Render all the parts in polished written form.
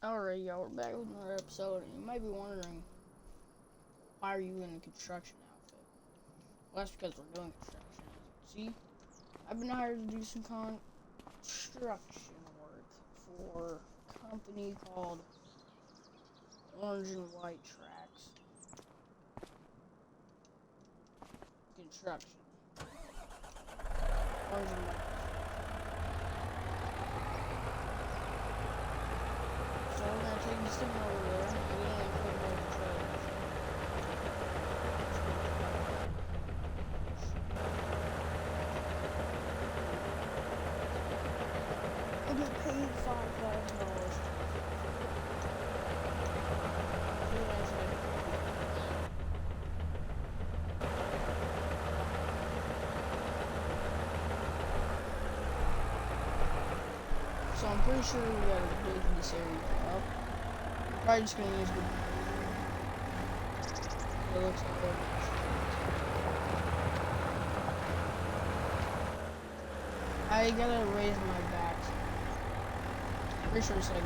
Alright, y'all, we're back with another episode, and you might be wondering, why are you in a construction outfit? Well, that's because we're doing construction. As you can see, I've been hired to do some construction work for a company called Orange and White Tracks Construction. Orange and White. So we're gonna take the stick over there and get in and put it over the trailer. I get paid $5,000. So I'm pretty sure we gotta dig this area up. I'm probably just gonna use the it looks like we're I gotta raise my back. Pretty sure it's like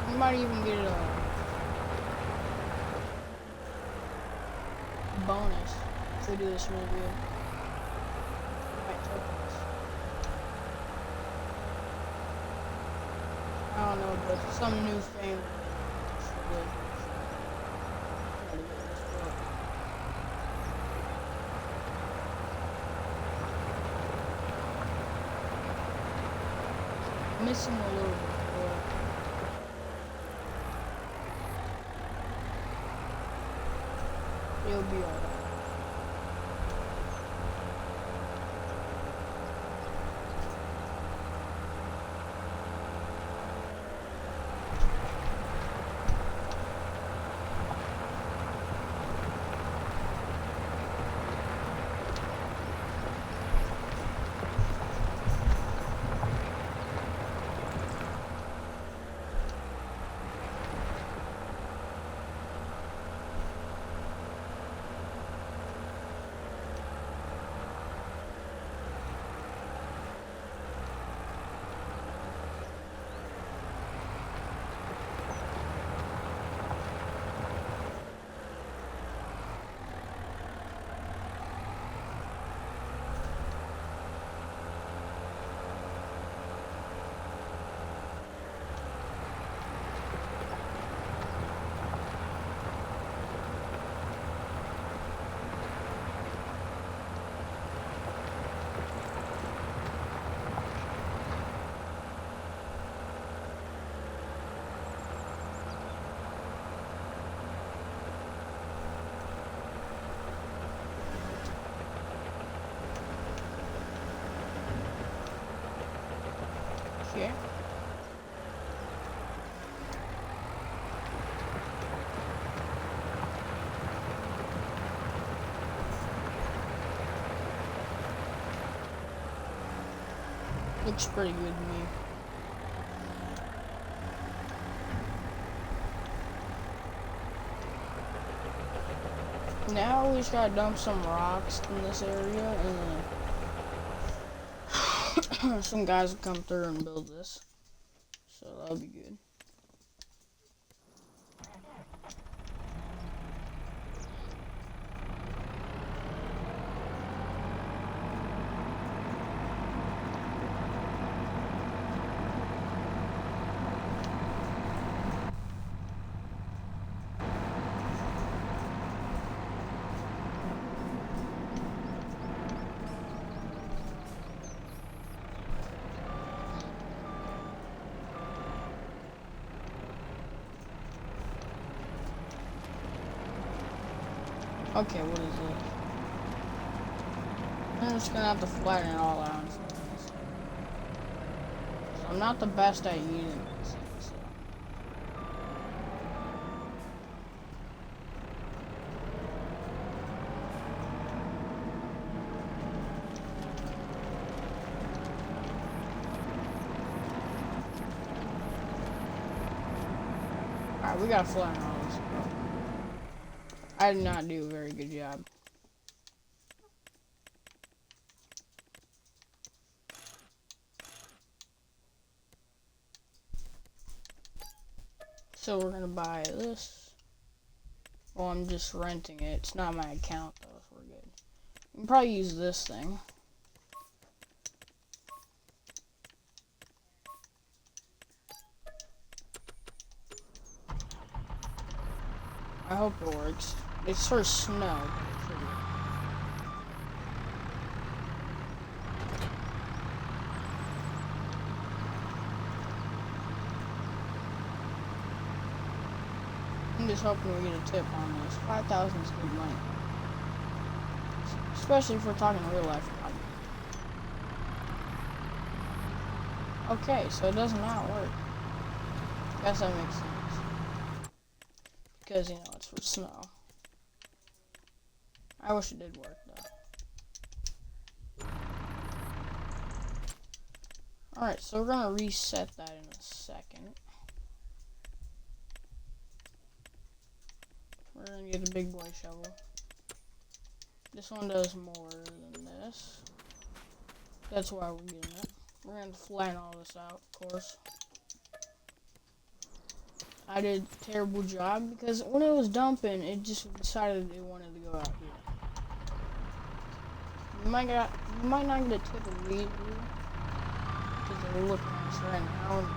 we might even get a bonus if we do this really good. Might tokens. I don't know, but some new fame. Missing a little bit. It'll be alright. Yeah. Looks pretty good to me. Now we just gotta dump some rocks in this area, and then some guys will come through and build this. So that'll be good. Okay, what is it? I'm just gonna have to flatten it all out. So I'm not the best at using this thing, so. Alright, we gotta flatten all this. I did not do a very good job. So we're gonna buy this. Well, I'm just renting it. It's not my account though, so we're good. We can probably use this thing. I hope it works. It's for snow. I'm just hoping we get a tip on this. 5,000 is good money. Especially if we're talking real life. Okay, so it does not work. Guess that makes sense. Because, you know, it's for snow. I wish it did work, though. Alright, so we're gonna reset that in a second. We're gonna get a big boy shovel. This one does more than this. That's why we're getting it. We're gonna flatten all this out, of course. I did a terrible job because when it was dumping, it just decided it wanted to go out here. You might not get a tip immediately because they're looking at us right now and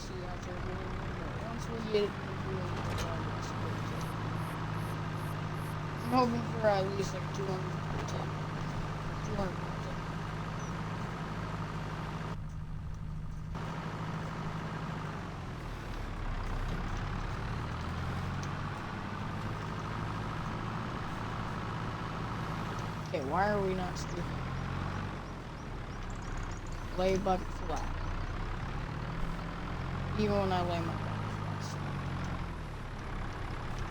see how they're doing. But once we get it, we'll get it. I'm hoping for at least like 200 per tip. 200 per tip. Okay, why are we not stupid? Lay bucket flat. Even when I lay my bucket flat.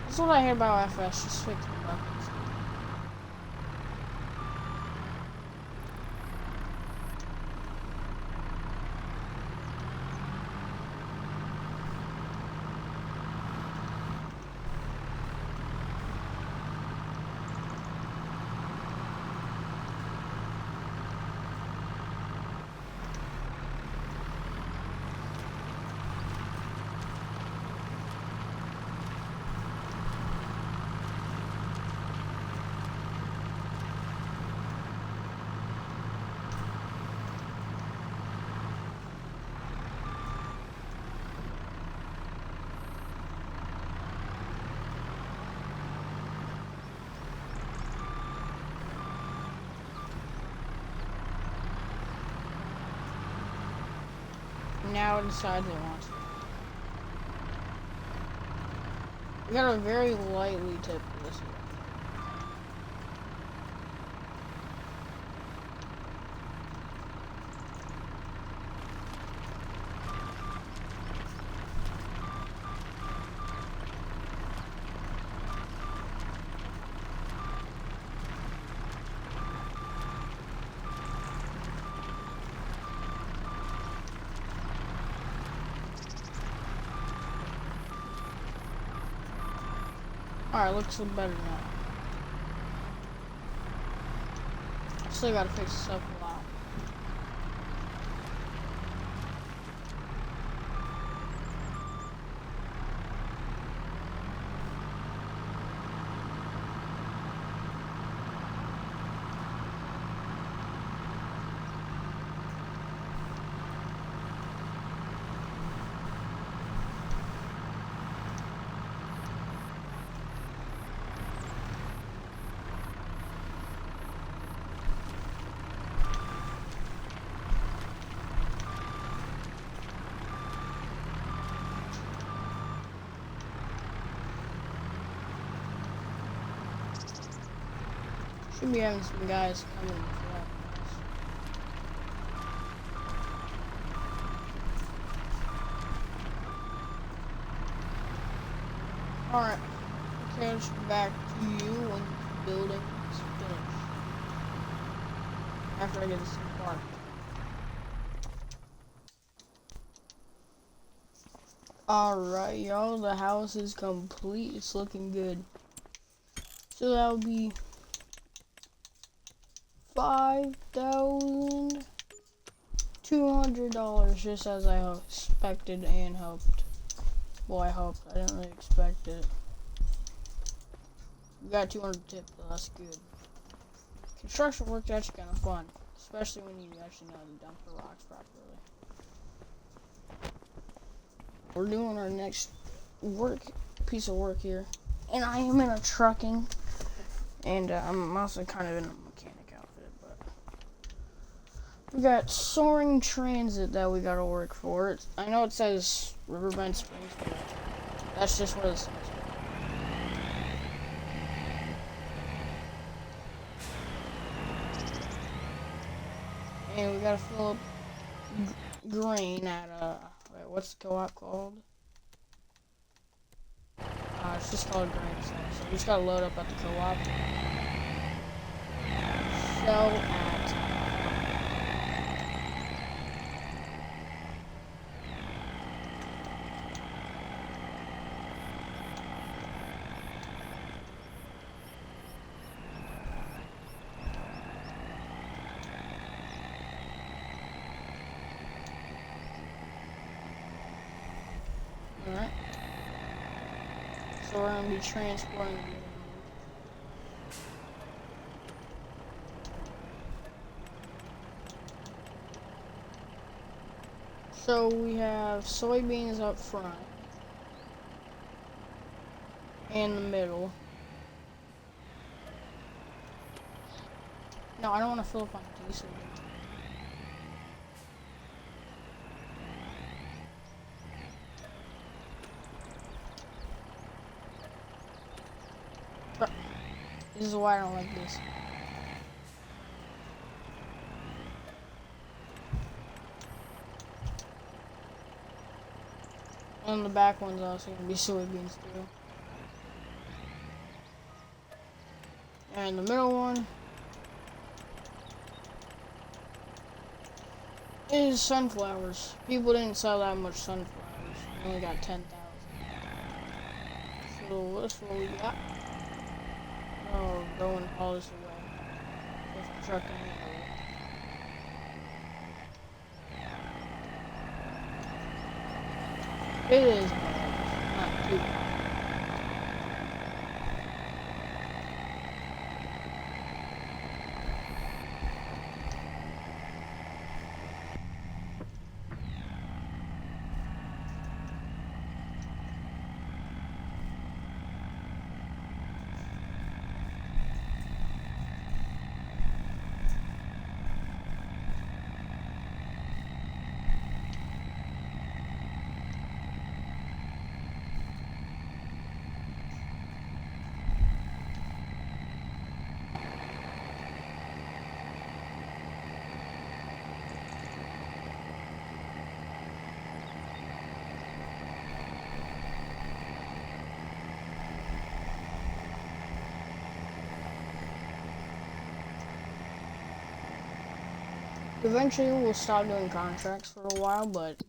That's what I hear about FS, just fix the buckets. Now it decides it wants to. We got a very lightly tip for this one. Alright, looks a little better now. Still gotta fix this up a lot. Should be having some guys coming for that. Alright, okay, I'll just back to you when the building is finished. After I get this park. Alright, y'all, the house is complete. It's looking good. So that would be $5,200, just as I expected and hoped. Well, I hoped. I didn't really expect it. We got 200 tips, so that's good. Construction work's actually kind of fun, especially when you actually know how to dump the rocks properly. We're doing our next piece of work here, and I am in a trucking, and I'm also kind of in a mechanic outfit, but we got Soaring Transit that we gotta work for. I know it says Riverbend Springs, but that's just what it says. And we gotta fill up grain at wait, what's the co-op called? It's just called grain sale. So we just gotta load up at the co-op. Sell at alright. So we're gonna be transporting the So we have soybeans up front, in the middle. No, I don't want to fill up on diesel. This is why I don't like this. And the back one's also gonna be soybeans too. And the middle one is sunflowers. People didn't sell that much sunflowers. We only got 10,000. So that's what we got. Oh, going all this away. With the truck in the way. It is not too bad. Eventually we'll stop doing contracts for a while, but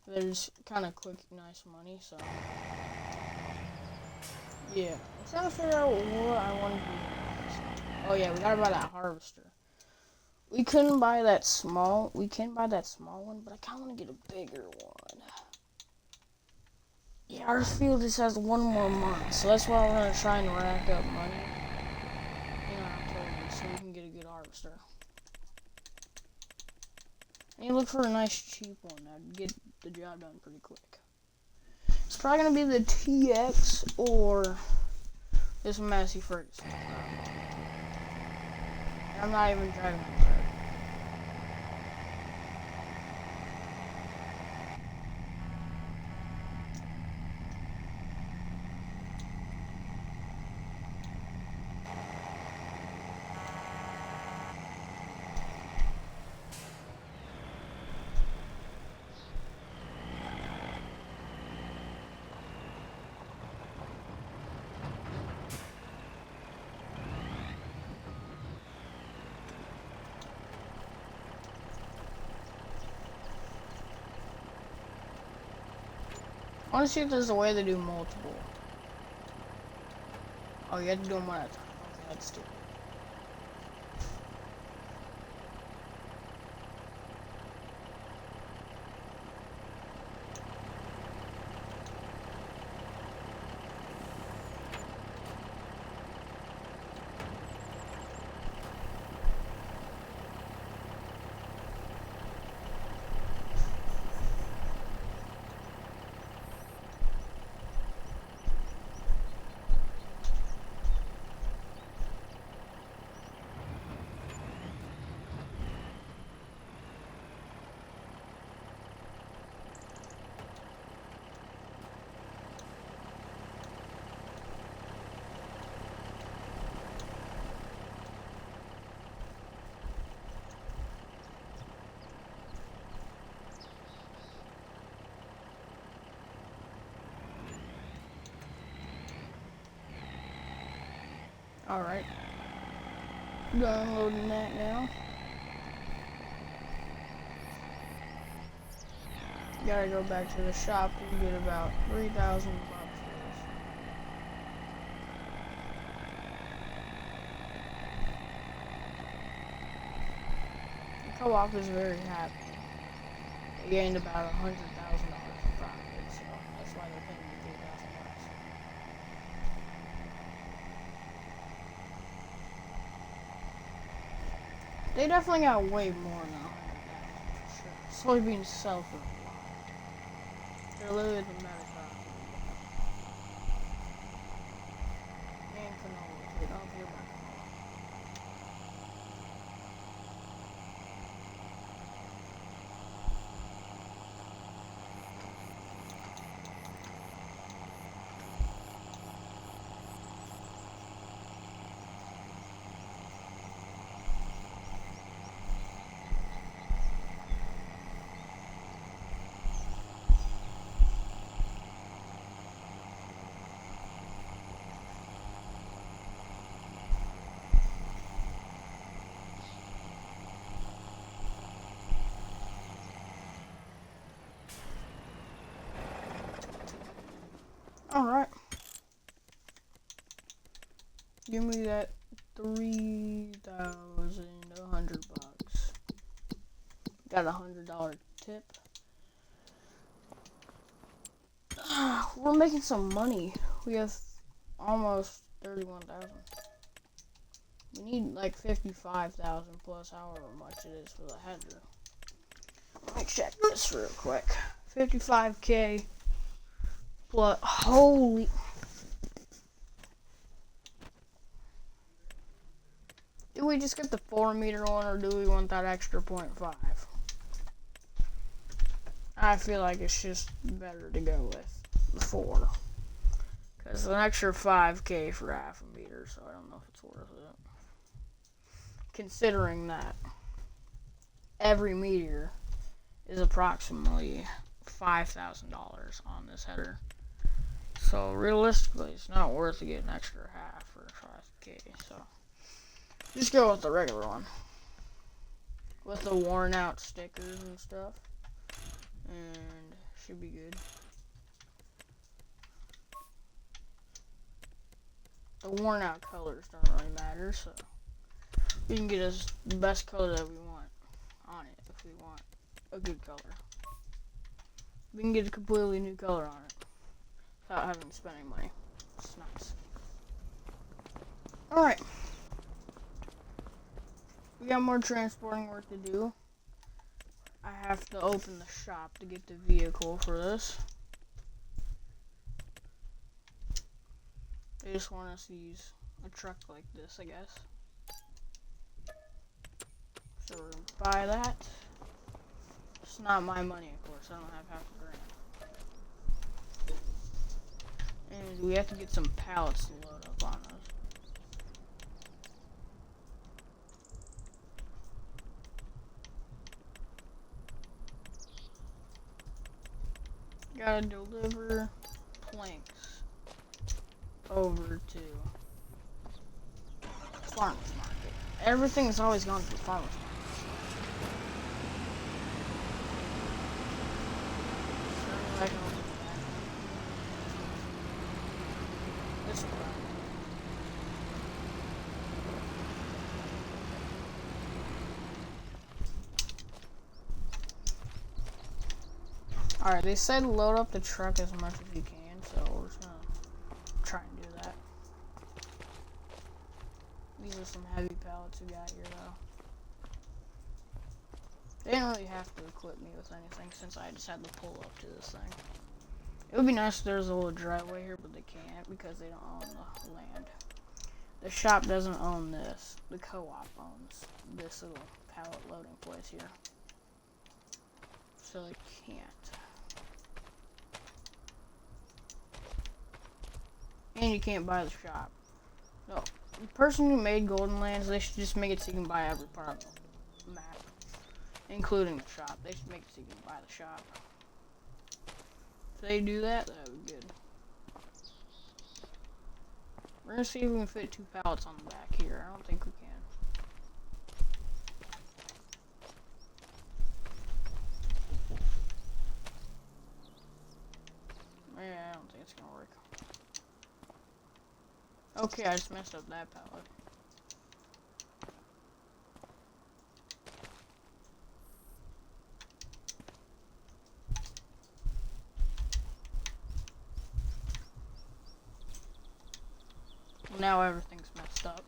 there's kind of quick, nice money, so yeah. I'm trying to figure out what I want to do next. Oh yeah, we gotta buy that harvester. We couldn't buy that small. We can buy that small one, but I kind of want to get a bigger one. Yeah, our field just has one more month, so that's why we're gonna try and rack up money in October so we can get a good harvester. And you look for a nice cheap one that'd get the job done pretty quick. It's probably gonna be the TX or this Massey Ferguson. I'm not even driving it. I want to see if there's a way to do multiple. Oh, you have to do them one at a time. Okay, that's stupid. Alright. Downloading that now. Gotta go back to the shop and get about 3,000 bucks for this. The co-op is very happy. They gained about $100,000 in profit, so that's why they're paying me 3,000 bucks. They definitely got way more than 100,000 for sure. Soybeans sell for a lot. They're literally the meta and canola too. Don't forget about canola. Alright. Give me that 3,100 bucks. Got $100 tip. We're making some money. We have almost 31,000. We need like 55,000 plus however much it is for the header. Let me check this real quick. 55k plus. Holy. Do we just get the 4-meter one, or do we want that extra 0.5? I feel like it's just better to go with the 4. Because an extra 5k for half a meter, so I don't know if it's worth it. Considering that every meter is approximately $5,000 on this header. So realistically, it's not worth to get an extra half for 5k, so just go with the regular one. With the worn out stickers and stuff. And should be good. The worn out colors don't really matter, so we can get us the best color that we want on it if we want a good color. We can get a completely new color on it without having to spend any money. It's nice. Alright. We got more transporting work to do. I have to open the shop to get the vehicle for this. They just want us to use a truck like this, I guess. So we're gonna buy that. It's not my money, of course. I don't have half a grand. And we have to get some pallets to load up on those. Gotta deliver planks over to farmers market. Everything's always gone to farmers market. So I can open that. Alright, they said load up the truck as much as you can, so we're just gonna try and do that. These are some heavy pallets we got here, though. They didn't really have to equip me with anything since I just had to pull up to this thing. It would be nice if there was a little driveway here, but they can't because they don't own the land. The shop doesn't own this. The co-op owns this little pallet loading place here. So they can't. And you can't buy the shop. No. The person who made Golden Lands, they should just make it so you can buy every part of the map. Including the shop. They should make it so you can buy the shop. If they do that, that would be good. We're gonna see if we can fit 2 pallets on the back here. I don't think we can. Yeah, I don't think it's gonna work. Okay, I just messed up that pallet. Now everything's messed up.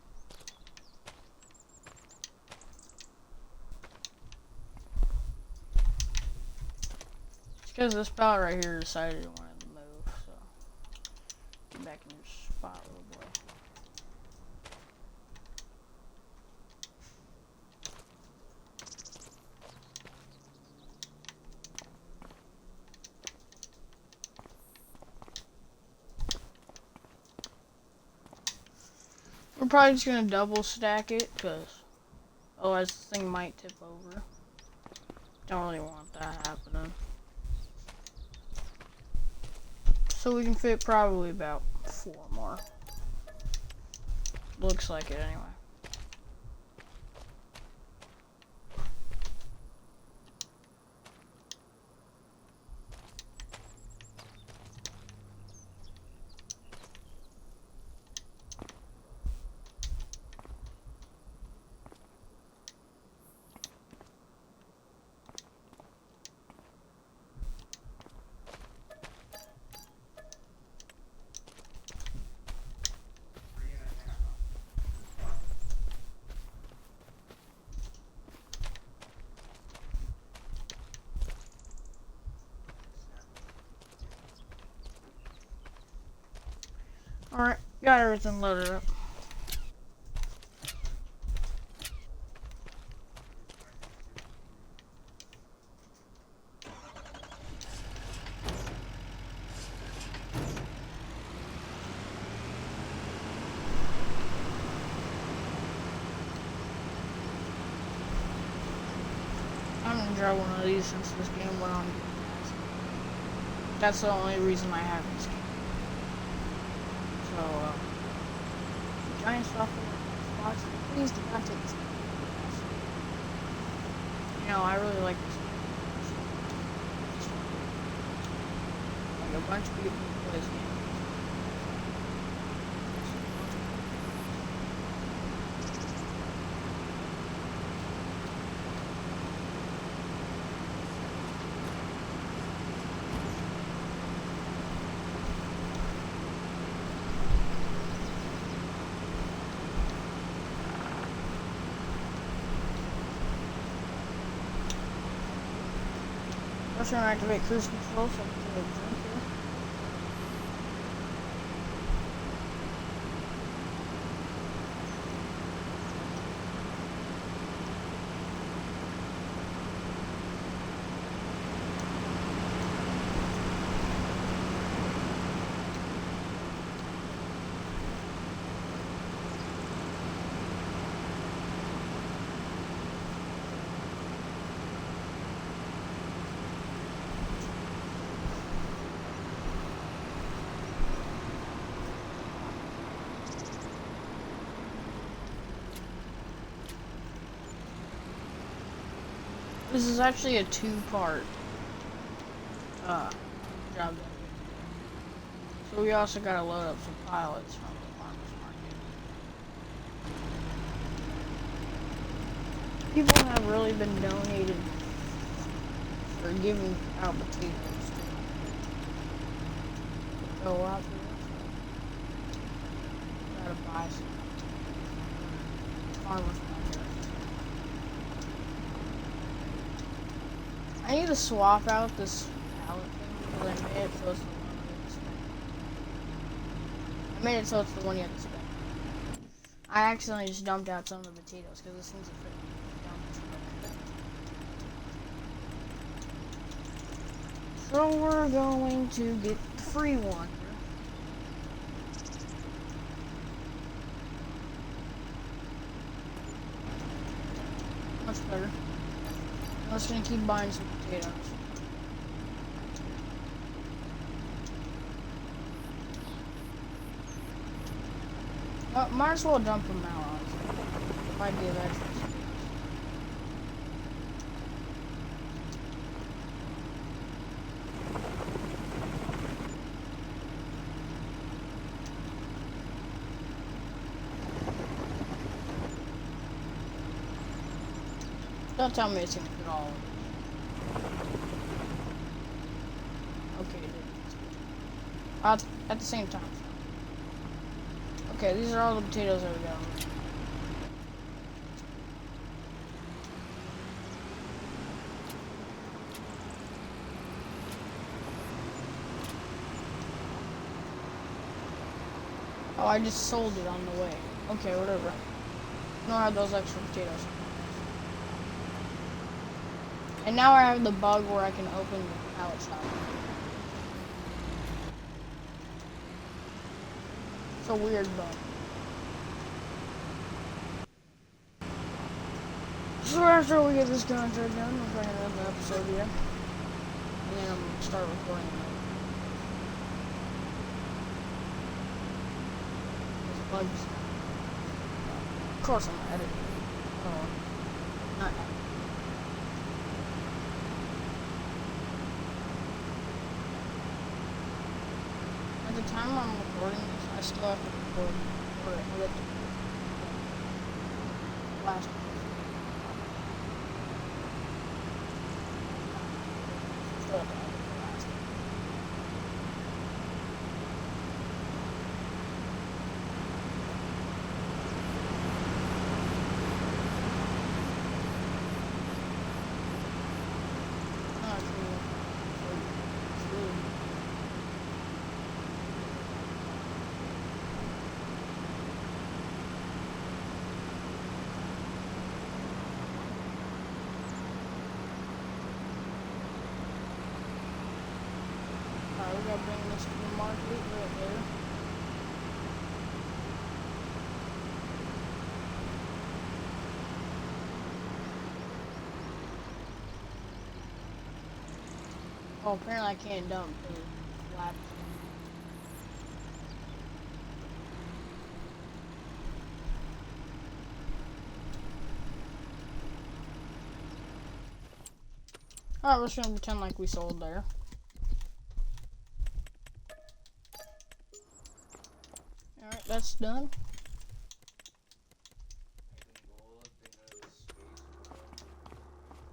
It's because this pallet right here decided it wanted to move, so get back in your spot, little boy. We're probably just gonna double stack it, because otherwise this thing might tip over. Don't really want that happening. So we can fit probably about 4 more. Looks like it anyway. Alright, got everything loaded up. I'm gonna draw one of these since this game went on. That's the only reason I have this game. So, giant stuff spots. Please do not take this game. You know, I really like this game. Like a bunch of people who play this game. First, we're gonna activate cruise control so I can take a drink here. This is actually a 2-part job. So we also gotta load up some pilots from the farmer's market. People have really been donating for giving out potatoes. go out there. Gotta buy some farmers market. I need to swap out this pallet thing because I made it so it's the one you have to spend. I made it so it's the one you have to spend. I accidentally just dumped out some of the potatoes because this thing's a freaking dump. So we're going to get the free one. Much better. I'm just gonna keep buying some potatoes. Might as well dump them out, honestly. Might give extra space. Don't tell me it's gonna fit all of it. Okay, it did. At the same time. Okay, these are all the potatoes that we got. Oh, I just sold it on the way. Okay, whatever. No, I have those extra potatoes. And now I have the bug where I can open the pallet shop. It's a weird bug. So after we get this contract done, we'll try to end the episode here. And then I'm gonna start recording it. There's bugs. Of course I'm editing. Oh, not editing. At the time I'm recording this, I still have to record it last week. Still have to edit it last week. Not true. True. Alright, we gotta bring this to the market right there. Oh, apparently I can't dump the flat. Alright, we're just gonna pretend like we sold there. Alright, that's done.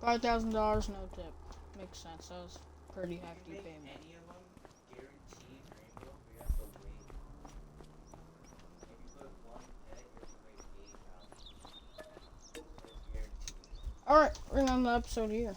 $5,000, no tip. Makes sense. That was pretty hefty payment. Any of them guaranteed rainbow? We have to wait. If you put one pet, you have to wait 8 hours. So it's guaranteed. Alright, we're gonna end the episode here.